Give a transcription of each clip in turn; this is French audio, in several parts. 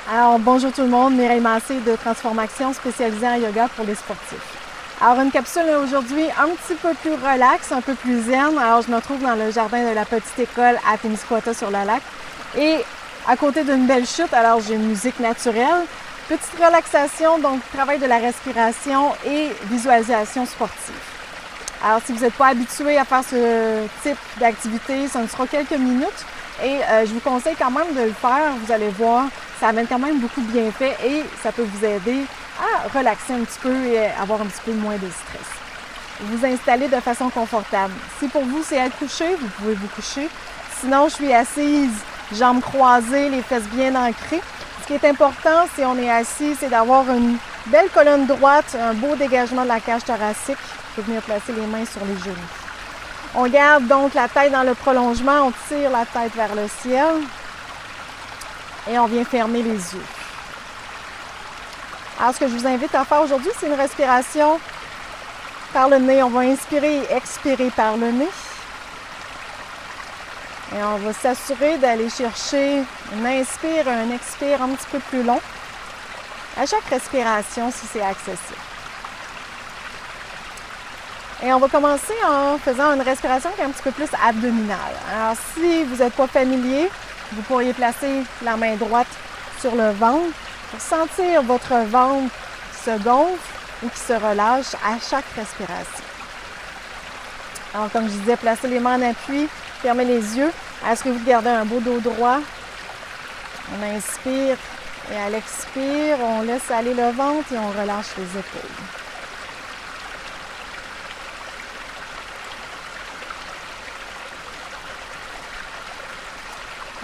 Alors, bonjour tout le monde, Mireille Massé de Transformation spécialisée en yoga pour les sportifs. Alors, une capsule aujourd'hui un petit peu plus relax, un peu plus zen. Alors, je me trouve dans le jardin de la petite école à Témiscouata sur le lac. Et à côté d'une belle chute, alors j'ai une musique naturelle. Petite relaxation, donc travail de la respiration et visualisation sportive. Alors, si vous n'êtes pas habitué à faire ce type d'activité, ça ne sera quelques minutes. Et je vous conseille quand même de le faire. Vous allez voir, ça amène quand même beaucoup de bienfaits et ça peut vous aider à relaxer un petit peu et avoir un petit peu moins de stress. Vous installez de façon confortable. Si pour vous, c'est être couché, vous pouvez vous coucher. Sinon, je suis assise, jambes croisées, les fesses bien ancrées. Ce qui est important, si on est assis, c'est d'avoir une belle colonne droite, un beau dégagement de la cage thoracique. Vous pouvez venir placer les mains sur les genoux. On garde donc la tête dans le prolongement, on tire la tête vers le ciel et on vient fermer les yeux. Alors, ce que je vous invite à faire aujourd'hui, c'est une respiration par le nez. On va inspirer et expirer par le nez. Et on va s'assurer d'aller chercher un inspire et un expire un petit peu plus long à chaque respiration si c'est accessible. Et on va commencer en faisant une respiration qui est un petit peu plus abdominale. Alors, si vous n'êtes pas familier, vous pourriez placer la main droite sur le ventre pour sentir votre ventre qui se gonfle ou qui se relâche à chaque respiration. Alors, comme je disais, placez les mains en appui, fermez les yeux. Est-ce que vous gardez un beau dos droit? On inspire et à l'expire, on laisse aller le ventre et on relâche les épaules.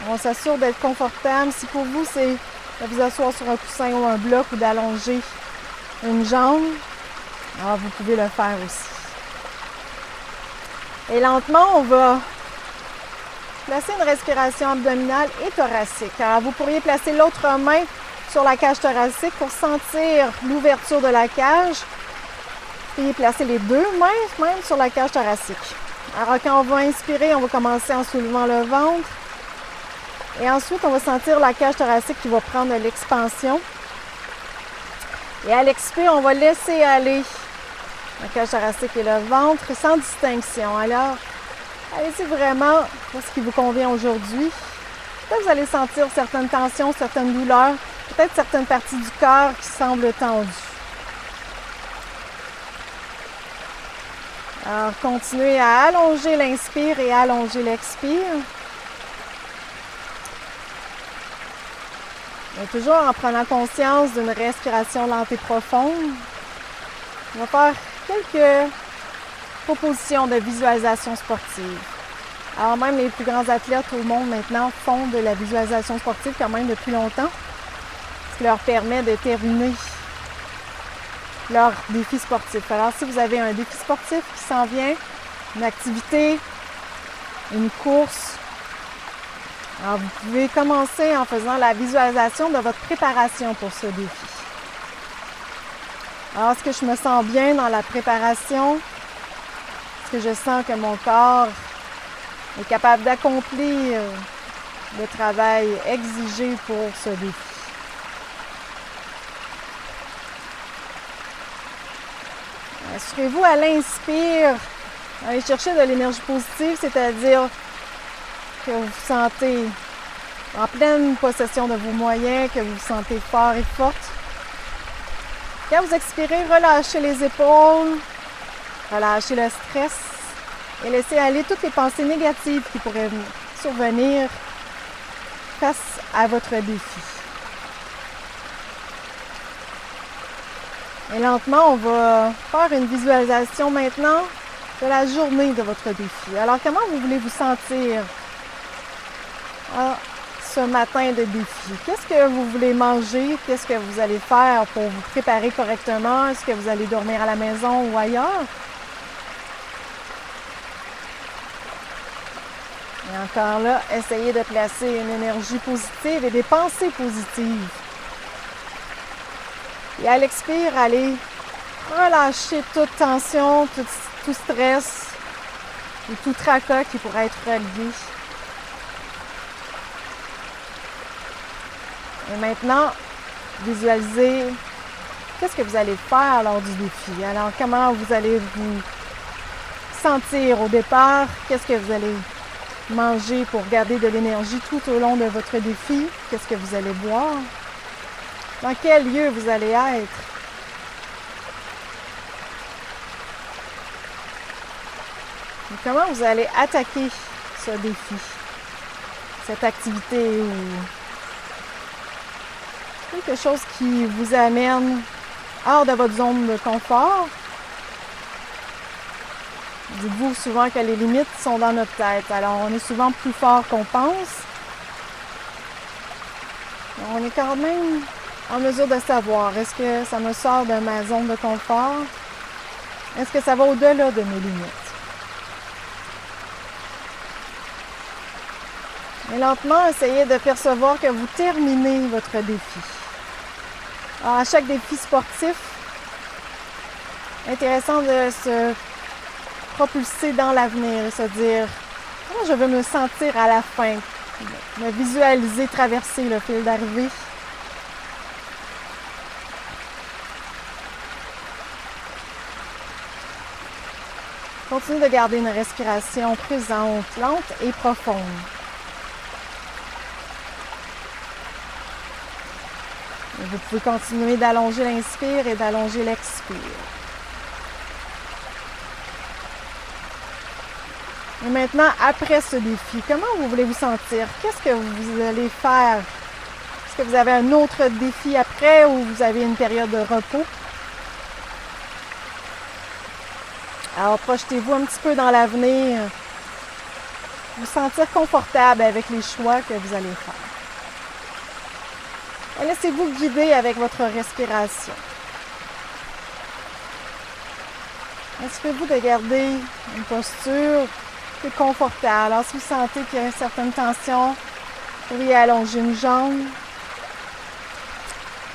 On s'assure d'être confortable. Si pour vous, c'est de vous asseoir sur un coussin ou un bloc ou d'allonger une jambe, alors vous pouvez le faire aussi. Et lentement, on va placer une respiration abdominale et thoracique. Alors, vous pourriez placer l'autre main sur la cage thoracique pour sentir l'ouverture de la cage. Vous pourriez placer les deux mains même sur la cage thoracique. Alors, quand on va inspirer, on va commencer en soulevant le ventre. Et ensuite, on va sentir la cage thoracique qui va prendre de l'expansion. Et à l'expire, on va laisser aller la cage thoracique et le ventre sans distinction. Alors, allez-y vraiment pour ce qui vous convient aujourd'hui. Peut-être que vous allez sentir certaines tensions, certaines douleurs, peut-être certaines parties du corps qui semblent tendues. Alors, continuez à allonger l'inspire et allonger l'expire. Et toujours en prenant conscience d'une respiration lente et profonde. On va faire quelques propositions de visualisation sportive. Alors même les plus grands athlètes au monde maintenant font de la visualisation sportive quand même depuis longtemps, ce qui leur permet de terminer leur défi sportif. Alors si vous avez un défi sportif qui s'en vient, une activité, une course, alors vous pouvez commencer en faisant la visualisation de votre préparation pour ce défi. Alors, est-ce que je me sens bien dans la préparation? Est-ce que je sens que mon corps est capable d'accomplir le travail exigé pour ce défi? Assurez-vous à l'inspire, allez chercher de l'énergie positive, c'est-à-dire que vous vous sentez en pleine possession de vos moyens, que vous vous sentez fort et forte. Quand vous expirez, relâchez les épaules, relâchez le stress et laissez aller toutes les pensées négatives qui pourraient survenir face à votre défi. Et lentement, on va faire une visualisation maintenant de la journée de votre défi. Alors, comment vous voulez vous sentir ce matin de défi? Qu'est-ce que vous voulez manger? Qu'est-ce que vous allez faire pour vous préparer correctement? Est-ce que vous allez dormir à la maison ou ailleurs? Et encore là, essayez de placer une énergie positive et des pensées positives. Et à l'expire, allez relâcher toute tension, tout stress et tout tracas qui pourrait être relié. Et maintenant, visualisez qu'est-ce que vous allez faire lors du défi. Alors, comment vous allez vous sentir au départ? Qu'est-ce que vous allez manger pour garder de l'énergie tout au long de votre défi? Qu'est-ce que vous allez boire? Dans quel lieu vous allez être? Et comment vous allez attaquer ce défi, cette activité ou quelque chose qui vous amène hors de votre zone de confort? Dites-vous souvent que les limites sont dans notre tête. Alors, on est souvent plus fort qu'on pense. On est quand même en mesure de savoir, est-ce que ça me sort de ma zone de confort? Est-ce que ça va au-delà de mes limites? Et lentement, essayez de percevoir que vous terminez votre défi. Alors, à chaque défi sportif, intéressant de se propulser dans l'avenir et se dire « Comment je veux me sentir à la fin? » Me visualiser traverser le fil d'arrivée. Continuez de garder une respiration présente, lente et profonde. Et vous pouvez continuer d'allonger l'inspire et d'allonger l'expire. Et maintenant, après ce défi, comment vous voulez vous sentir? Qu'est-ce que vous allez faire? Est-ce que vous avez un autre défi après ou vous avez une période de repos? Alors, projetez-vous un petit peu dans l'avenir. Vous sentir confortable avec les choix que vous allez faire. Et laissez-vous guider avec votre respiration. Assurez-vous de garder une posture plus confortable. Alors, si vous sentez qu'il y a une certaine tension, vous pourriez allonger une jambe.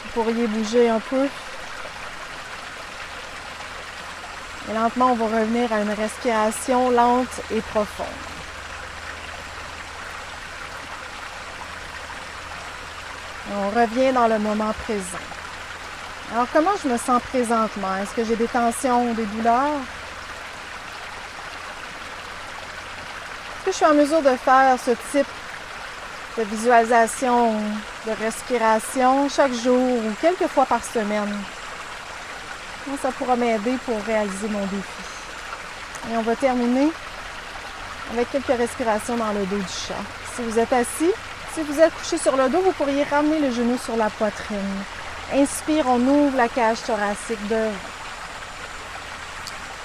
Vous pourriez bouger un peu. Et lentement, on va revenir à une respiration lente et profonde. Et on revient dans le moment présent. Alors, comment je me sens présentement? Est-ce que j'ai des tensions ou des douleurs? Est-ce que je suis en mesure de faire ce type de visualisation, de respiration chaque jour ou quelques fois par semaine? Ça pourra m'aider pour réaliser mon défi. Et on va terminer avec quelques respirations dans le dos du chat. Si vous êtes assis, si vous êtes couché sur le dos, vous pourriez ramener le genou sur la poitrine. Inspire, on ouvre la cage thoracique devant.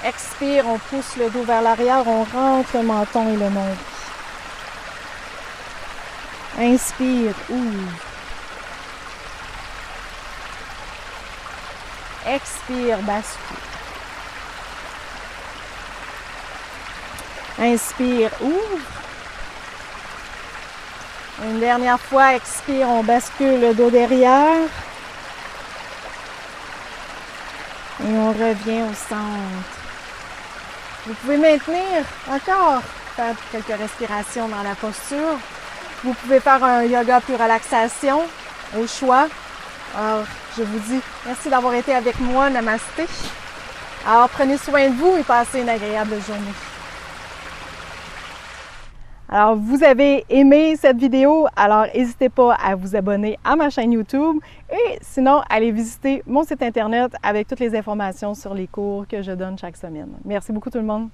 Expire, on pousse le dos vers l'arrière, on rentre le menton et le nombril. Inspire, ouvre. Expire, bascule. Inspire, ouvre. Une dernière fois, expire, on bascule le dos derrière. Et on revient au centre. Vous pouvez maintenir encore, faire quelques respirations dans la posture. Vous pouvez faire un yoga plus relaxation, au choix. Alors, je vous dis merci d'avoir été avec moi. Namasté. Alors, prenez soin de vous et passez une agréable journée. Alors, vous avez aimé cette vidéo, alors n'hésitez pas à vous abonner à ma chaîne YouTube et sinon, allez visiter mon site internet avec toutes les informations sur les cours que je donne chaque semaine. Merci beaucoup tout le monde.